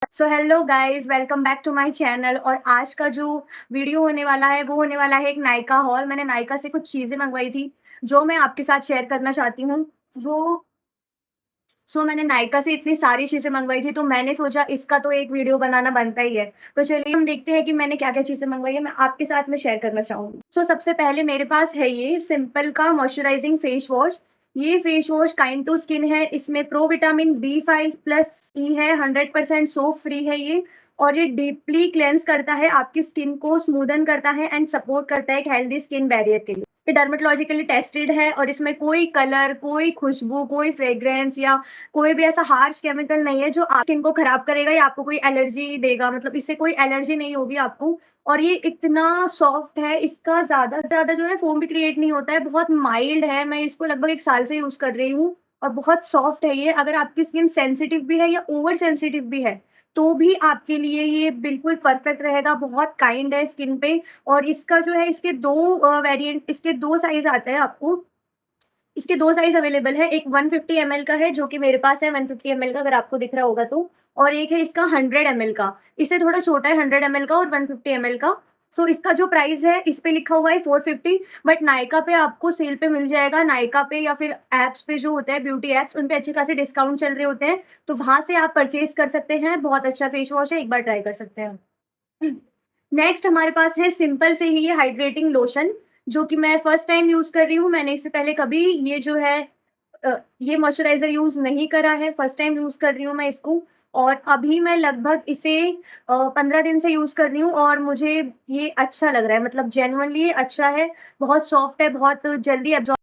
So hello guys, welcome back to my channel. और आज का जो वीडियो होने वाला है वो होने वाला है एक नायका हॉल। मैंने नायका से कुछ चीज़ें मंगवाई थी जो मैं आपके साथ शेयर करना चाहती हूँ। वो मैंने नायका से इतनी सारी चीज़ें मंगवाई थी तो मैंने सोचा इसका तो एक वीडियो बनाना बनता ही है। तो चलिए हम देखते हैं कि मैंने क्या-क्या चीज़ें मंगवाई है, मैं आपके साथ में शेयर करना चाहूँगी। सबसे पहले मेरे पास है ये सिंपल का मॉइस्चराइजिंग फेस वॉश। ये face wash kind to skin है, इसमें प्रो विटामिन B5 प्लस ई है, 100% सोप फ्री है ये। और ये डीपली क्लेंस करता है, आपकी स्किन को स्मूदन करता है एंड सपोर्ट करता है एक हेल्दी स्किन बैरियर के लिए। ये डर्मेटोलॉजिकली टेस्टेड है और इसमें कोई कलर, कोई खुशबू, कोई फ्रेग्रेंस या कोई भी ऐसा हार्श केमिकल नहीं है जो आपकी स्किन को खराब करेगा या आपको कोई एलर्जी देगा। मतलब इससे कोई एलर्जी नहीं होगी आपको। और ये इतना सॉफ्ट है, इसका ज़्यादा से ज़्यादा जो है फ़ोम भी क्रिएट नहीं होता है, बहुत माइल्ड है। मैं इसको लगभग 1 साल से यूज़ कर रही हूँ और बहुत सॉफ्ट है ये। अगर आपकी स्किन सेंसिटिव भी है या ओवर सेंसिटिव भी है, तो भी आपके लिए ये बिल्कुल परफेक्ट रहेगा, बहुत काइंड है स्किन पे। और इसका जो है इसके 2 वेरिएंट, इसके 2 साइज़ आते हैं आपको। इसके 2 साइज़ अवेलेबल है, एक 150 ml का है जो कि मेरे पास है 150 ml का, अगर आपको दिख रहा होगा तो। और एक है इसका 100 ml का, इससे थोड़ा छोटा है 100 ml का और 150 ml का। इसका जो प्राइस है इस पे लिखा हुआ है 450, बट नायका पे आपको सेल पे मिल जाएगा। नायका पे या फिर ऐप्स पे जो होते हैं ब्यूटी ऐप्स, उन पे अच्छे खासे डिस्काउंट चल रहे होते हैं, तो वहाँ से आप परचेज़ कर सकते हैं। बहुत अच्छा फेस वॉश है, एक बार ट्राई कर सकते हैं। नेक्स्ट हमारे पास है सिंपल से ही ये हाइड्रेटिंग लोशन, जो कि मैं फर्स्ट टाइम यूज़ कर रही हूँ। मैंने इससे पहले कभी ये जो है ये मॉइस्चराइज़र यूज़ नहीं करा है, फर्स्ट टाइम यूज़ कर रही हूँ मैं इसको। और अभी मैं लगभग इसे 15 दिन से यूज़ कर रही हूँ और मुझे ये अच्छा लग रहा है, मतलब जेन्युइनली ये अच्छा है, बहुत सॉफ्ट है, बहुत जल्दी एब्ज़ॉर्ब।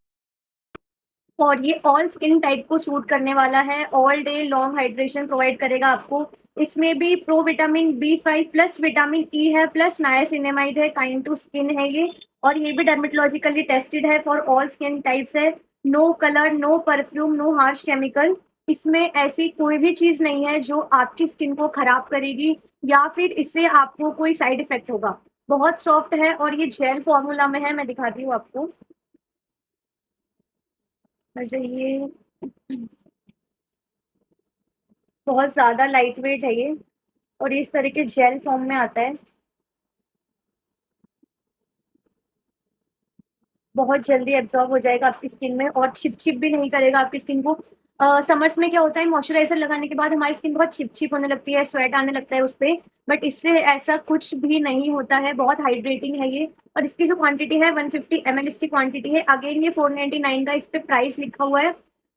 और ये ऑल स्किन टाइप को सूट करने वाला है, all day long hydration provide करेगा आपको। इसमें भी pro vitamin B5 plus vitamin E है, प्लस नायासिनामाइड है, काइंड टू स्किन है ये। और ये भी डर्मेटोलॉजिकली टेस्टेड है, फॉर ऑल स्किन टाइप्स है। No colour, no perfume, no harsh chemical. इसमें ऐसी कोई भी चीज़ नहीं है जो आपकी स्किन को खराब करेगी या फिर इससे आपको कोई साइड इफ़ेक्ट होगा। बहुत सॉफ्ट है और ये जेल फॉर्मूला में है, मैं दिखाती हूँ आपको। अच्छा, ये बहुत ज़्यादा लाइट वेट है ये और ये इस तरह के जेल फॉर्म में आता है। बहुत जल्दी एब्ज़ॉर्ब हो जाएगा आपकी स्किन में और चिप-चिप भी नहीं करेगा आपकी स्किन को। समर्स में क्या होता है, मॉइस्चराइज़र लगाने के बाद हमारी स्किन बहुत चिप-चिप होने लगती है, स्वेट आने लगता है उसपे, बट इससे ऐसा कुछ भी नहीं होता है, बहुत हाइड्रेटिंग है ये। और इसकी जो क्वांटिटी है 150 ml इसकी क्वांटिटी है। अगेन ये 499 का इस पे प्राइस लिखा हुआ है।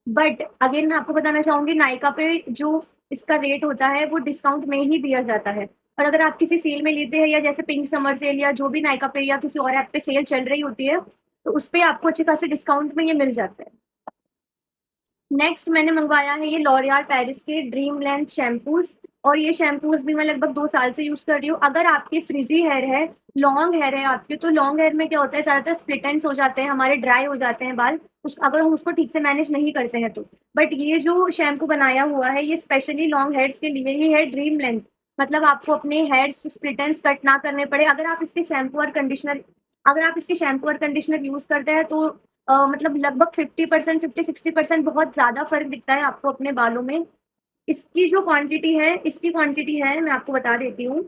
बट अगेन मैं आपको बताना चाहूँगी, नायका पे जो इसका रेट होता है वो डिस्काउंट में ही दिया जाता है। और अगर आप किसी सेल में लेते हैं या जैसे पिंक समर सेल या जो भी नायका पे या किसी और ऐप पे सेल चल रही होती है, तो उसपे आपको अच्छे खासे डिस्काउंट में ये मिल जाता है। नेक्स्ट मैंने मंगवाया है ये लॉरियल पेरिस के ड्रीम लैंड शैम्पूज़। और ये शैम्पूज़ भी मैं लगभग 2 साल से यूज़ कर रही हूँ। अगर आपके फ्रिज़ी हेयर है, लॉन्ग हेयर है आपके, तो लॉन्ग हेयर में क्या होता है, ज़्यादातर स्प्लिट एंड्स हो जाते हैं, हमारे ड्राई हो जाते हैं बाल, उस अगर हम उसको ठीक से मैनेज नहीं करते हैं तो। बट ये जो शैम्पू बनाया हुआ है, ये स्पेशली लॉन्ग हेयर्स के लिए ही है, ड्रीम लेंथ। मतलब आपको अपने हेयर्स स्प्लिट एंड्स कट ना करने पड़े। अगर आप इसके शैम्पू और कंडीशनर यूज़ करते हैं तो मतलब लगभग 50%, 50-60% बहुत ज़्यादा फ़र्क दिखता है आपको अपने बालों में। इसकी क्वांटिटी है, मैं आपको बता देती हूँ।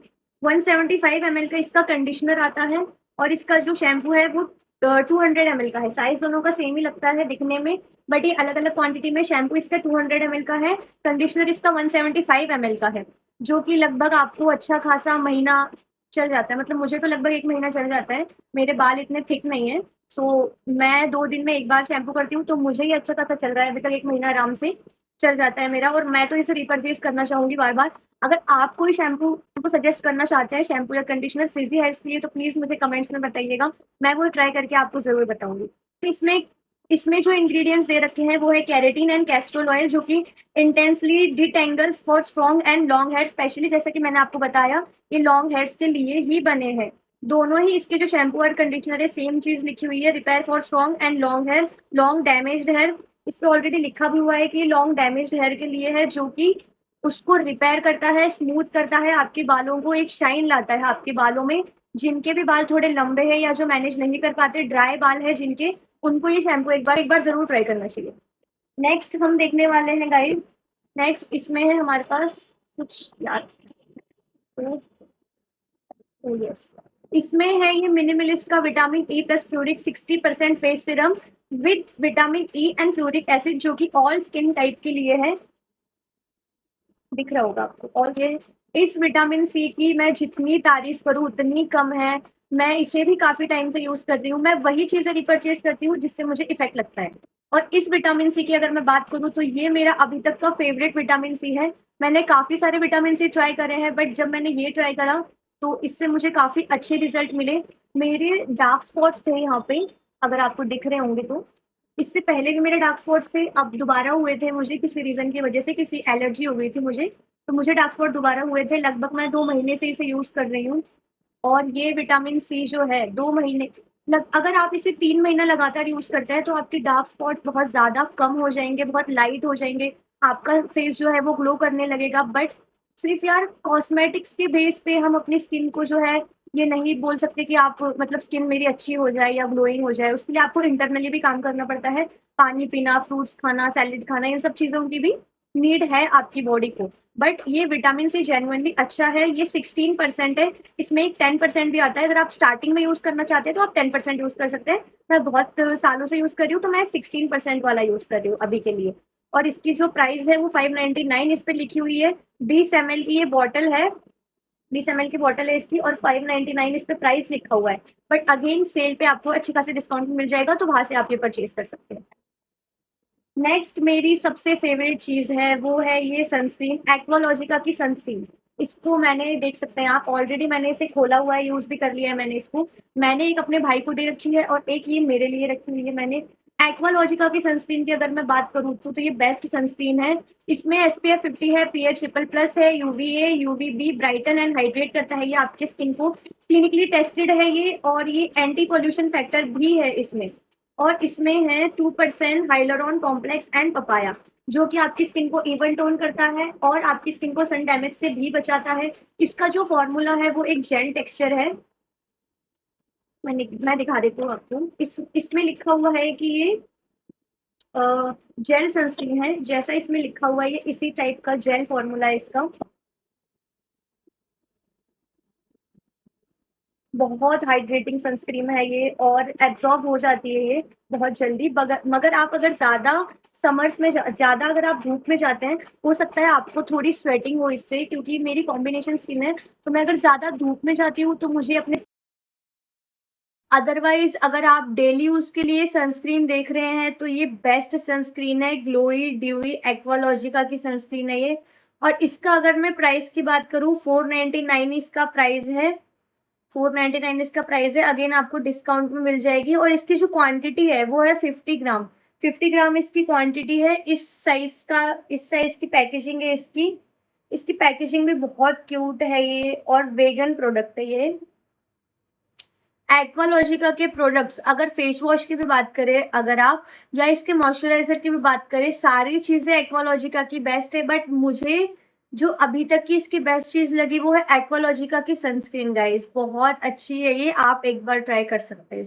175 ml का इसका कंडीशनर आता है और इसका जो शैम्पू है वो 200 ml का है। साइज़ दोनों का सेम ही लगता है दिखने में, बट ये अलग-अलग क्वांटिटी में। शैम्पू इसका 200 ml का है, कंडीशनर इसका 175 ml का है, जो कि लगभग आपको अच्छा खासा महीना चल जाता है। मतलब मुझे तो लगभग 1 महीना चल जाता है, मेरे बाल इतने थिक नहीं है। मैं 2 दिन में 1 बार शैम्पू करती हूँ, तो मुझे ये अच्छा खासा चल रहा है अभी तक, 1 महीना आराम से चल जाता है मेरा। और मैं तो इसे रिपर्चेज़ करना चाहूँगी बार-बार। अगर आप कोई शैम्पू को सजेस्ट करना चाहते हैं, शैम्पू या कंडीशनर फ्रिज़ी हेयर्स के लिए, तो प्लीज़ मुझे कमेंट्स में बताइएगा, मैं वो ट्राई करके आपको ज़रूर बताऊँगी। तो इसमें जो इंग्रीडिएंट्स दे रखे हैं वो है केराटिन एंड कैस्टोल ऑयल, जो कि intensely detangles for strong and long hair. Specially जैसा कि मैंने आपको बताया, ये लॉन्ग हेयर्स के लिए ही बने हैं। दोनों ही इसके जो शैम्पू और कंडीशनर है, सेम चीज़ लिखी हुई है, repair for strong and long hair, long damaged hair. इस पे ऑलरेडी लिखा भी हुआ है कि ये लॉन्ग डैमेज्ड हेयर के लिए है, जो कि उसको रिपेयर करता है, स्मूथ करता है, आपके बालों को एक शाइन लाता है आपके बालों में। जिनके भी बाल थोड़े लंबे हैं या जो मैनेज नहीं कर पाते, ड्राई बाल है जिनके, उनको ये शैम्पू एक बार ज़रूर ट्राई करना चाहिए। नेक्स्ट हम देखने वाले हैं गाइस, नेक्स्ट इसमें है हमारे पास कुछ याद तो यस, इसमें है ये मिनिमलिस्ट का vitamin E plus ferulic 60% face serum with vitamin E and ferulic acid, जो कि ऑल स्किन टाइप के लिए है। दिख रहा होगा आपको। और ये इस विटामिन सी की मैं जितनी तारीफ करूं उतनी कम है। मैं इसे भी काफी टाइम से यूज कर रही हूँ। मैं वही चीजें रिपर्चेज करती हूँ जिससे मुझे इफेक्ट लगता है। और इस विटामिन सी की अगर मैं बात करूँ तो ये मेरा अभी तक का फेवरेट विटामिन सी है। मैंने काफी सारे विटामिन सी ट्राई करे हैं, बट जब मैंने ये ट्राई करा तो इससे मुझे काफी अच्छे रिजल्ट मिले। मेरे डार्क स्पॉट्स थे यहाँ पे, अगर आपको दिख रहे होंगे तो। इससे पहले भी मेरे डार्क स्पॉट्स थे, अब दोबारा हुए थे मुझे किसी रीजन की वजह से, किसी एलर्जी हो गई थी मुझे, तो मुझे डार्क स्पॉट दोबारा हुए थे। लगभग मैं 2 महीने से इसे यूज कर रही हूँ। और ये विटामिन सी जो है 2 महीने अगर आप इसे 3 महीना लगातार यूज करते हैं तो आपके डार्क स्पॉट बहुत ज्यादा कम हो जाएंगे, बहुत लाइट हो जाएंगे। आपका फेस जो है वो ग्लो करने लगेगा। बट सिर्फ यार कॉस्मेटिक्स के बेस पे हम अपनी स्किन को जो है ये नहीं बोल सकते कि आप मतलब स्किन मेरी अच्छी हो जाए या ग्लोइंग हो जाए। उसके लिए आपको इंटरनली भी काम करना पड़ता है। पानी पीना, फ्रूट्स खाना, सैलेड खाना, इन सब चीजों की भी नीड है आपकी बॉडी को। बट ये विटामिन सी जेन्युइनली अच्छा है। ये 16% है, इसमें एक 10% भी आता है। अगर आप स्टार्टिंग में यूज करना चाहते हैं तो आप 10% यूज कर सकते हैं। मैं बहुत सालों से यूज कर रही हूँ तो मैं 16% वाला यूज कर रही हूँ अभी के लिए। और इसकी जो प्राइस है वो 599 इस पे लिखी हुई है। 20 ml की ये बॉटल है, 20 ml की बॉटल है इसकी, और 599 इस पे प्राइस लिखा हुआ है। बट अगेन सेल पे आपको अच्छी खासी डिस्काउंट मिल जाएगा, तो वहां से आप ये परचेज कर सकते हैं। नेक्स्ट मेरी सबसे फेवरेट चीज है वो है ये सनस्क्रीन, एक्वालॉजिका की सनस्क्रीन। इसको मैंने देख सकते हैं आप, ऑलरेडी मैंने इसे खोला हुआ है, यूज भी कर लिया है मैंने इसको। मैंने एक अपने भाई को दे रखी है और एक ये मेरे लिए रखी हुई है मैंने। एक्वालॉजिका की सनस्क्रीन की अगर मैं बात करूँ तो ये बेस्ट सनस्क्रीन है। इसमें SPF 50 है, PH ट्रिपल प्लस है, UVA UVB brighten and hydrate करता है ये आपके स्किन को। क्लिनिकली टेस्टेड है ये, और ये एंटी पोल्यूशन फैक्टर भी है इसमें। और इसमें है 2% हाइलुरोन कॉम्प्लेक्स एंड पपाया, जो कि आपकी स्किन को इवन टोन करता है और आपकी स्किन को सन डैमेज से भी बचाता है। इसका जो फॉर्मूला है वो एक जेल टेक्सचर है। मैं दिखा देती हूँ आपको। इसमें लिखा हुआ है कि ये जेल सनस्क्रीन है। जैसा इसमें लिखा हुआ है ये इसी टाइप का जेल फॉर्मूला है इसका। बहुत हाइड्रेटिंग सनस्क्रीन है ये, और एब्जॉर्ब हो जाती है ये बहुत जल्दी। मगर आप अगर ज्यादा समर्स में ज्यादा अगर आप धूप में जाते हैं, हो सकता है आपको थोड़ी स्वेटिंग हो इससे, क्योंकि मेरी कॉम्बिनेशन स्किन है। तो मैं अगर ज्यादा धूप में जाती हूँ तो मुझे अपने, अदरवाइज अगर आप डेली यूज के लिए सनस्क्रीन देख रहे हैं तो ये बेस्ट सनस्क्रीन है। ग्लोई ड्यूई एक्वालॉजिका की सनस्क्रीन है ये। और इसका अगर मैं प्राइस की बात करूँ, 499 इसका प्राइस है। 499 इसका प्राइस है। अगेन आपको डिस्काउंट में मिल जाएगी। और इसकी जो क्वांटिटी है वो है 50 ग्राम। 50 ग्राम इसकी क्वांटिटी है। इस साइज की पैकेजिंग है इसकी। इसकी पैकेजिंग भी बहुत क्यूट है ये, और वेगन प्रोडक्ट है ये। एक्वालॉजिका के प्रोडक्ट्स, अगर फेस वॉश की भी बात करें अगर आप, या इसके मॉइस्चराइजर की भी बात करें, सारी चीजें एक्वालॉजिका की बेस्ट है। बट मुझे जो अभी तक की इसकी बेस्ट चीज लगी वो है एक्वालॉजिका की सनस्क्रीन गाइस। बहुत अच्छी है ये, आप एक बार ट्राई कर सकते हैं।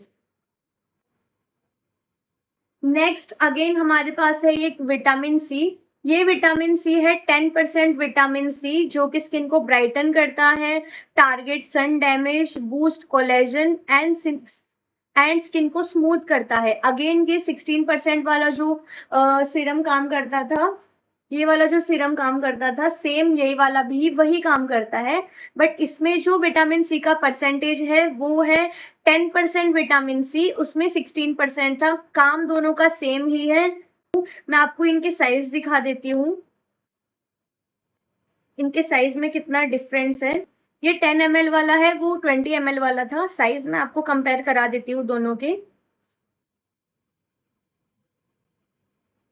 नेक्स्ट अगेन हमारे पास है एक विटामिन सी। ये विटामिन सी है 10% विटामिन सी, जो कि स्किन को ब्राइटन करता है, target sun damage, boost collagen and skin को स्मूथ करता है। अगेन ये 16% वाला जो सीरम काम करता था, ये वाला जो सीरम काम करता था, सेम यही वाला भी वही काम करता है। बट इसमें जो विटामिन सी का परसेंटेज है वो है 10% विटामिन सी, उसमें 16% था। काम दोनों का सेम ही है। मैं आपको इनके साइज दिखा देती हूँ, इनके साइज में कितना डिफरेंस है। ये 10 ml वाला है, वो 20 ml वाला था। साइज मैं आपको कंपेयर करा देती हूँ दोनों के।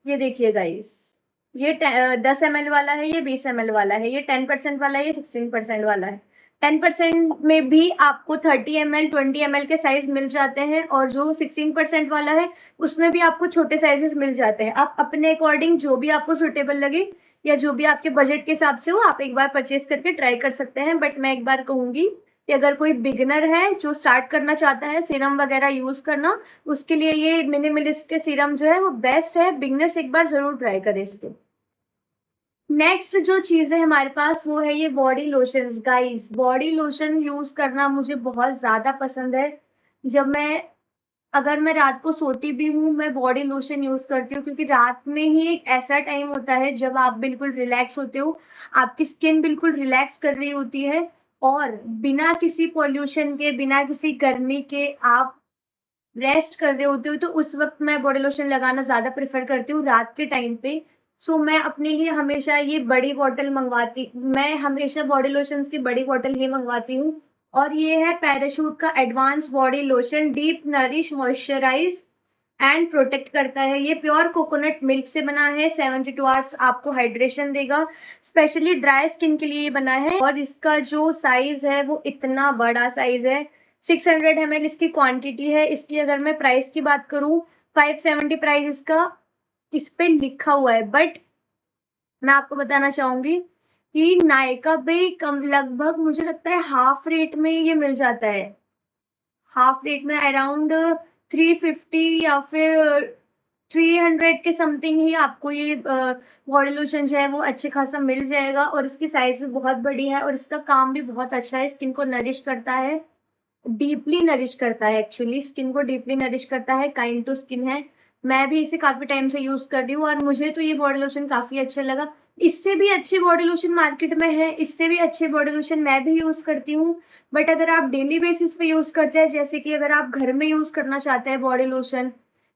ये देखिए गाइस, ये 10 ml वाला है, ये 20 ml वाला है। ये 10% वाला है, ये 16% वाला है। 10% में भी आपको 30 ml 20 ml के साइज मिल जाते हैं, और जो 16% वाला है उसमें भी आपको छोटे साइजेस मिल जाते हैं। आप अपने अकॉर्डिंग जो भी आपको सुटेबल लगे या जो भी आपके बजट के हिसाब से हो, आप एक बार परचेज करके ट्राई कर सकते हैं। बट मैं एक बार कहूंगी कि अगर कोई बिगिनर है जो स्टार्ट करना चाहता है सीरम वगैरह यूज करना, उसके लिए ये मिनिमलिस्ट के सीरम जो है वो बेस्ट है। बिगनर्स एक बार जरूर ट्राई करें इसको। नेक्स्ट जो चीज़ है हमारे पास वो है ये body lotions. Guys, body lotion use करना मुझे बहुत ज़्यादा पसंद है। जब मैं अगर मैं रात को सोती भी हूँ, मैं बॉडी लोशन यूज़ करती हूँ, क्योंकि रात में ही एक ऐसा टाइम होता है जब आप बिल्कुल रिलैक्स होते हो, आपकी स्किन बिल्कुल रिलैक्स कर रही होती है और बिना किसी पॉल्यूशन के, बिना किसी गर्मी के आप रेस्ट कर रहे होते हो, तो उस वक़्त मैं बॉडी लोशन लगाना ज़्यादा प्रेफ़र करती हूँ रात के टाइम पे। सो मैं अपने लिए हमेशा ये बड़ी बॉटल मँगवाती, मैं हमेशा बॉडी लोशंस की बड़ी बॉटल ही मँगवाती हूँ और ये है पैराशूट का advance body lotion, deep nourish moisturise and protect करता है। ये प्योर कोकोनट मिल्क से बना है, 72 आवर्स आपको हाइड्रेशन देगा। स्पेशली ड्राई स्किन के लिए ये बना है और इसका जो साइज़ है वो इतना बड़ा साइज़ है। 600 ml इसकी क्वांटिटी है। इसकी अगर मैं प्राइस की बात करूँ, 570 प्राइस इसका इस पे लिखा हुआ है, बट मैं आपको बताना चाहूँगी कि नायका पे कम लगभग मुझे लगता है हाफ रेट में ये मिल जाता है। हाफ रेट में अराउंड 350 या फिर 300 के समथिंग ही आपको ये बॉडी लोशन जो है वो अच्छे खासा मिल जाएगा और इसकी साइज़ भी बहुत बड़ी है और इसका काम भी बहुत अच्छा है, स्किन को नरिश करता है, डीपली नरिश करता है, एक्चुअली स्किन को डीपली नरिश करता है, काइंड टू स्किन है। मैं भी इसे काफ़ी टाइम से यूज़ कर रही हूँ और मुझे तो ये बॉडी लोशन काफ़ी अच्छा लगा। इससे भी अच्छे बॉडी लोशन मार्केट में है, इससे भी अच्छे बॉडी लोशन मैं भी यूज़ करती हूँ। बट अगर आप डेली बेसिस पे यूज़ करते हैं, जैसे कि अगर आप घर में यूज़ करना चाहते हैं बॉडी लोशन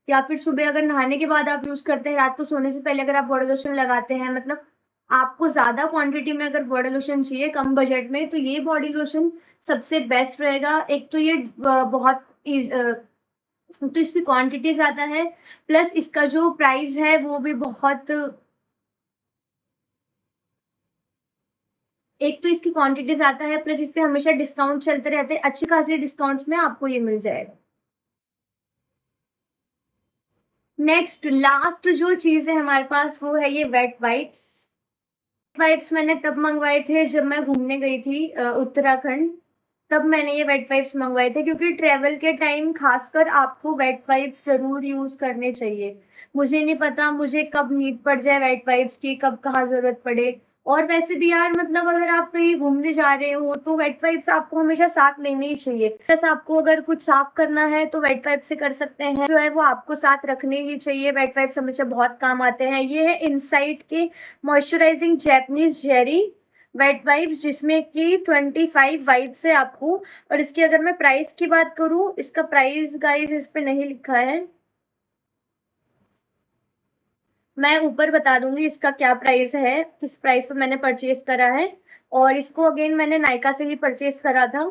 या फिर सुबह अगर नहाने के बाद आप यूज़ करते हैं, रात को सोने से पहले अगर आप बॉडी लोशन लगाते हैं, मतलब आपको ज़्यादा क्वांटिटी में अगर बॉडी लोशन चाहिए कम बजट में, तो ये बॉडी लोशन सबसे बेस्ट रहेगा। एक तो ये बहुत तो इसकी क्वांटिटी ज़्यादा है, प्लस इसका जो प्राइस है वो भी बहुत, एक तो इसकी क्वांटिटी ज़्यादा है, प्लस इस पे हमेशा डिस्काउंट चलते रहते हैं, अच्छे खासे डिस्काउंट्स में आपको ये मिल जाएगा। नेक्स्ट लास्ट जो चीज़ है हमारे पास वो है ये वेट वाइप्स। वाइप्स मैंने तब मंगवाए थे जब मैं घूमने गई थी उत्तराखंड, तब मैंने ये वेट वाइप्स मंगवाए थे, क्योंकि ट्रैवल के टाइम खासकर आपको वेट वाइप्स ज़रूर यूज़ करने चाहिए। मुझे नहीं पता मुझे कब नीड पड़ जाए वेट वाइप्स की, कब कहाँ ज़रूरत पड़े। और वैसे भी यार, मतलब अगर आप कहीं घूमने जा रहे हो तो वेट वाइप्स आपको हमेशा साथ लेने ही चाहिए। प्लस आपको अगर कुछ साफ करना है तो वेट वाइप से कर सकते हैं, जो है वो आपको साथ रखने ही चाहिए। वेट वाइप्स हमेशा बहुत काम आते हैं। ये है इनसाइट के moisturising Japanese jelly wet wipes, जिसमें कि 25 वाइप्स है आपको। और इसकी अगर मैं प्राइस की बात करूँ, इसका प्राइस गाइस इस पे नहीं लिखा है, मैं ऊपर बता दूंगी इसका क्या प्राइस है, किस प्राइस पे मैंने परचेज करा है। और इसको अगेन मैंने नायका से ही परचेज करा था।